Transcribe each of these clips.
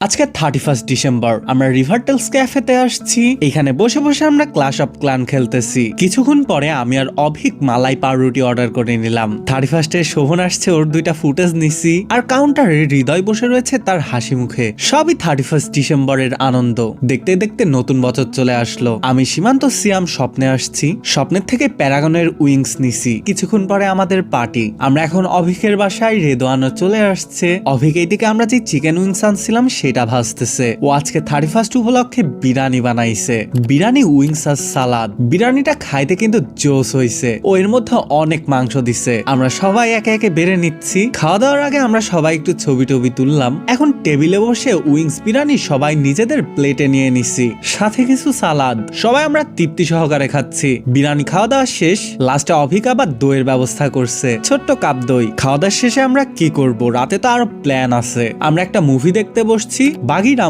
আজকে 31 ডিসেম্বর আমরা রিভারটেলস ক্যাফেতে আসছি। এখানে বসে বসে আমরা ক্লাশ অফ ক্লান খেলতেছি। কিছুক্ষণ পরে আমি আর অভিক মালাই পাউরুটি অর্ডার করে নিলাম। 31 শোভন আসছে, ওর দুইটা ফুটেজ নিছি। আর কাউন্টারে হৃদয় বসে রয়েছে তার হাসি মুখে। সবই 31 ডিসেম্বরের আনন্দ। দেখতে দেখতে নতুন বছর চলে আসলো। আমি সীমান্ত সিয়াম স্বপ্নে আসছি। স্বপ্নের থেকে প্যারাগনের উইংস নিছি। কিছুক্ষণ পরে আমাদের পার্টি। আমরা এখন অভিকের বাসায়, রেদোয়ানও চলে আসছে। অভিক এইদিকে আমরা যে চিকেন উইংস আনছিলাম সেটা ভাজতেছে। ও আজকে 31 উপলক্ষে বিরিয়ানি বানাইছে। বিরিয়ানি উইংস আর সালাদ। বিরিয়ানিটা খাইতে কিন্তু জোস হইছে। ও এর মধ্যে অনেক মাংস দিছে। আমরা সবাই একে একে বেড়ে নিচ্ছি। খাওয়া দাওয়ার আগে আমরা সবাই একটু ছবি টবি তুললাম। এখন টেবিলে বসে উইংস বিরিয়ানি সবাই নিজেদের প্লেটে নিয়ে নিছি, সাথে কিছু সালাদ। সবাই আমরা তৃপ্তি সহকারে খাচ্ছি। বিরিয়ানি খাওয়া দাওয়া শেষ। লাস্টে অভিক আবার দইয়ের ব্যবস্থা করছে, ছোট্ট কাপ দই। খাওয়া দাওয়ার শেষে আমরা কি করব, রাতে তো আরো প্ল্যান আছে। আমরা একটা মুভি দেখতে বসছি, বাগিরা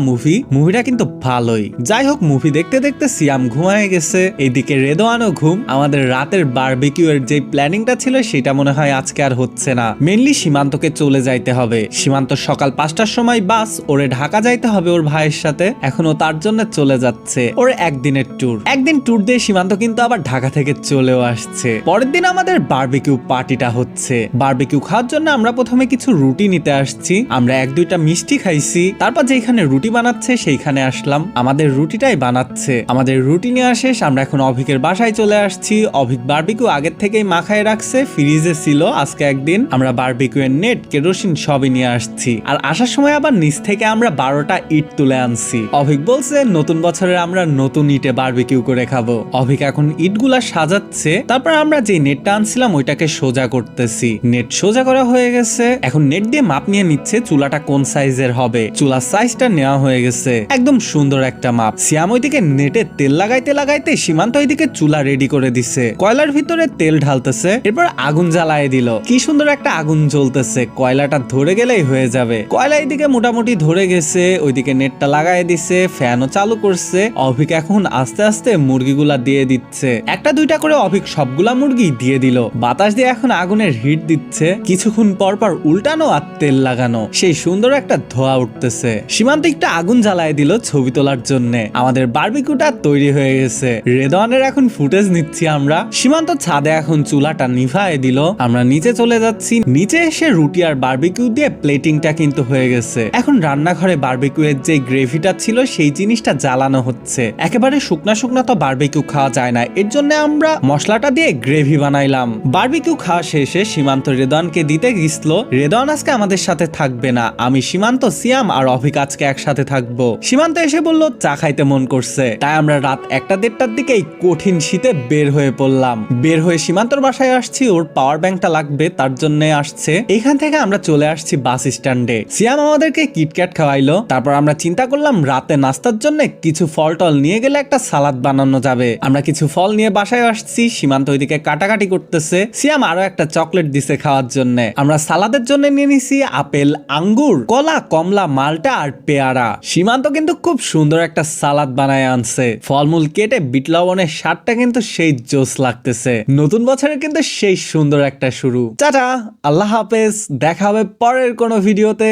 মুভিটা কিন্তু ভালোই। যাই হোক, মুভি দেখতে দেখতে সিয়াম ঘুমায় গেছে। এইদিকে রেদোয়ানও ঘুম। আমাদের রাতের বারবিকিউ এর যে প্ল্যানিংটা ছিল সেটা মনে হয় আজকে আর হচ্ছে না। মেনলি সীমান্তকে চলে যাইতে হবে। সীমান্ত সকাল 5টার সময় বাস, ওরে ঢাকা যাইতে হবে ওর ভাইয়ের সাথে। এখন ও তার জন্য চলে যাচ্ছে। ওর একদিনের ট্যুর। একদিন ট্যুর দিয়ে সীমান্ত কিন্তু আবার ঢাকা থেকে চলেও আসছে। পরের দিন আমাদের বারবিকিউ পার্টিটা হচ্ছে। বারবিকিউ খাওয়ার জন্য আমরা প্রথমে কিছু রুটি নিতে আসছি। আমরা 1-2টা মিষ্টি খাইছি। তারপর যেখানে রুটি বানাচ্ছে সেইখানে আসলাম। আমাদের রুটিটাই বানাচ্ছে। আমাদের রুটি নিয়ে শেষ। আমরা এখন অভিকের বাসায় চলে আসছি। অভিক বারবিকিউ আগের থেকেই মাখায় রাখছে, ফ্রিজে ছিল। আজকে একদিন আমরা বারবিকিউ এর নেট, কেরোসিন সবই নিয়ে আসছি। আর আসার সময় আবার নিচ থেকে আমরা 12টা ইট তুলে আনছি। অভিক বলছে নতুন বছরে আমরা নতুন ইটে বারবিকিউ করে খাবো। অভিক এখন ইটগুলা সাজাচ্ছে। তারপর আমরা যে নেটটা আনছিলাম ওইটাকে সোজা করতেছি। নেট সোজা করা হয়ে গেছে। এখন নেট দিয়ে মাপ নিয়ে নিচ্ছে চুলাটা কোন সাইজের হবে। চুলার সাইজটা নেওয়া হয়ে গেছে, একদম সুন্দর একটা মাপ। সিয়াম ওইদিকে নেটে তেল লাগাইতে লাগাইতে সীমান্ত ওইদিকে চুলা রেডি করে দিছে। কয়লার ভিতরে তেল ঢালতেছে, এরপর আগুন জ্বালায় দিল। কি সুন্দর একটা আগুন জ্বলতেছে। কয়লাটা ধরে গেলেই হয়ে যাবে। কয়লা এইদিকে মোটামুটি ধরে গেছে। ওইদিকে নেটটা লাগাই দিছে, ফ্যানও চালু করছে। অভিক এখন আস্তে আস্তে মুরগিগুলা দিয়ে দিচ্ছে। 1-2টা করে অভিক সবগুলা মুরগি দিয়ে দিল। বাতাস দিয়ে এখন আগুনের হিট দিচ্ছে। কিছুক্ষণ পর পর উল্টানো আর তেল লাগানো, সেই সুন্দর একটা ধোয়া উঠতেছে। সীমান্ত একটা আগুন জ্বালায় দিল ছবি তোলার জন্য। আমাদের বারবিকিউটা তৈরি হয়ে গেছে। রেদওয়ানের এখন ফুটেজ নিচ্ছি আমরা। সীমান্ত ছাদে এখন চুলাটা নিভায় দিল। আমরা নিচে চলে যাচ্ছি। নিচে এসে রুটি আর বারবিকিউ দিয়ে প্লেটিংটা কিন্তু হয়ে গেছে। এখন রান্নাঘরে বারবিকিউ এর যে গ্রেভিটা ছিল সেই জিনিসটা জ্বালানো হচ্ছে। একেবারে শুকনা শুকনা তো বারবিকিউ খাওয়া যায় না, এর জন্য আমরা মশলাটা দিয়ে গ্রেভি বানাইলাম। বারবিকিউ খাওয়া শেষে সীমান্ত রেদওয়ানকে দিতে গেছিল। রেদওয়ান আজকে আমাদের সাথে থাকবে না। আমি, সীমান্ত, সিয়াম আর অভিক আজকে একসাথে থাকবো। সীমান্ত এসে বলল চা খাইতে মন করছে। তাই আমরা রাত 1-1:30টার দিকে এই কঠিন শীতে বের হয়ে পড়লাম। বের হয়ে সীমান্তর বাসায় আসছি। ওর পাওয়ার ব্যাংকটা লাগবে, তার জন্য আসছে। এখান থেকে আমরা চলে আসছি বাস স্ট্যান্ডে। সিয়াম আমাদেরকে কিটক্যাট খাওয়াইলো। তারপর আমরা চিন্তা করলাম রাতে নাস্তার জন্য কিছু ফল টল নিয়ে গেলে একটা সালাদ বানানো যাবে। আমরা কিছু ফল নিয়ে বাসায় আসছি। সীমান্ত ওইদিকে কাটাকাটি করতেছে। সিয়াম আরো একটা চকলেট দিছে খাওয়ার জন্য। আমরা সালাদের জন্য নিয়ে নিছি আপেল, আঙ্গুর, কলা, কমলা, মালটা আর পেয়ারা। সীমান্ত কিন্তু খুব সুন্দর একটা সালাদ বানায় আনছে। ফলমূল কেটে বিট লবণের স্বাদটা কিন্তু সেই জোস লাগতেছে। নতুন বছরের কিন্তু সেই সুন্দর একটা শুরু। টাটা, আল্লাহ হাফেজ। দেখা হবে পরের কোনো ভিডিওতে।